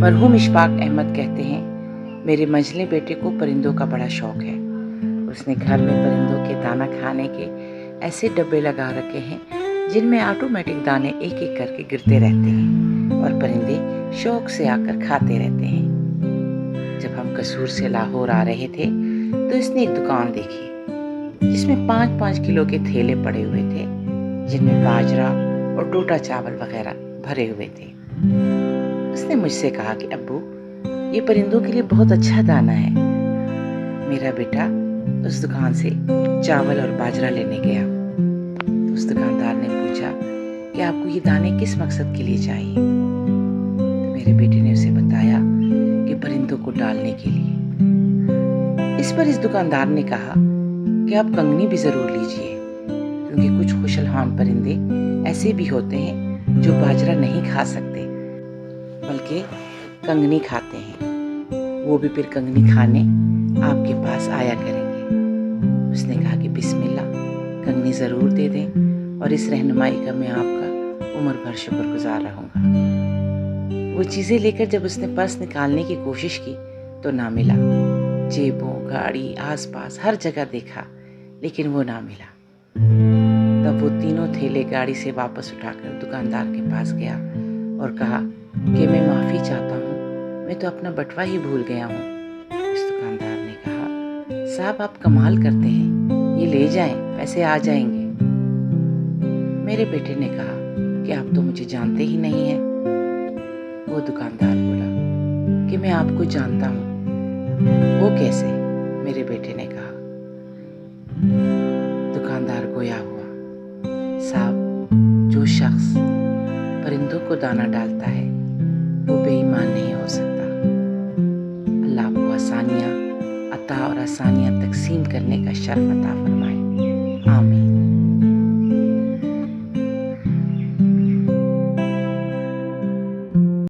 मरहूम इशफाक अहमद कहते हैं, मेरे मंझले बेटे को परिंदों का बड़ा शौक है। उसने घर में परिंदों के दाना खाने के ऐसे डब्बे लगा रखे हैं जिनमें ऑटोमेटिक दाने एक एक करके गिरते रहते हैं और परिंदे शौक से आकर खाते रहते हैं। जब हम कसूर से लाहौर आ रहे थे तो इसने एक दुकान देखी जिसमें 5-5 किलो के थैले पड़े हुए थे, जिनमें बाजरा और टोटा चावल वगैरह भरे हुए थे। उसने मुझसे कहा कि अब्बू, ये परिंदों के लिए बहुत अच्छा दाना है। मेरा बेटा उस दुकान से चावल और बाजरा लेने गया तो उस दुकानदार ने पूछा कि आपको ये दाने किस मकसद के लिए चाहिए। तो मेरे बेटे ने उसे बताया कि परिंदों को डालने के लिए। इस पर इस दुकानदार ने कहा कि आप कंगनी भी ज़रूर लीजिए, क्योंकि कुछ खुशलहान परिंदे ऐसे भी होते हैं जो बाजरा नहीं खा सकते बल्कि कंगनी खाते हैं। वो भी फिर कंगनी खाने आपके पास आया करेंगे। उसने कहा कि बिस्मिल्लाह, कंगनी ज़रूर दे दें और इस रहनुमाई का मैं आपका उम्र भर शुक्रगुजार रहूँगा। वो चीज़ें लेकर जब उसने पर्स निकालने की कोशिश की तो ना मिला। जेबों, गाड़ी, आसपास हर जगह देखा, लेकिन वो ना मिला। तब वो तीनों थैले गाड़ी से वापस उठाकर दुकानदार के पास गया और कहा कि मैं माफ़ी चाहता हूँ, मैं तो अपना बटुआ ही भूल गया हूँ। इस दुकानदार ने कहा, साहब आप कमाल करते हैं, ये ले जाएं, पैसे आ जाएंगे। मेरे बेटे ने कहा कि आप तो मुझे जानते ही नहीं हैं। वो दुकानदार बोला कि मैं आपको जानता हूँ। वो कैसे? मेरे बेटे ने कहा। दुकानदार गोया हुआ, साहब, जो शख्स परिंदों को दाना डालता है वो बेईमान नहीं हो सकता। अल्लाह को आसानियाँ अता और आसानियाँ तकसीम करने का शर्फ अता फरमाए।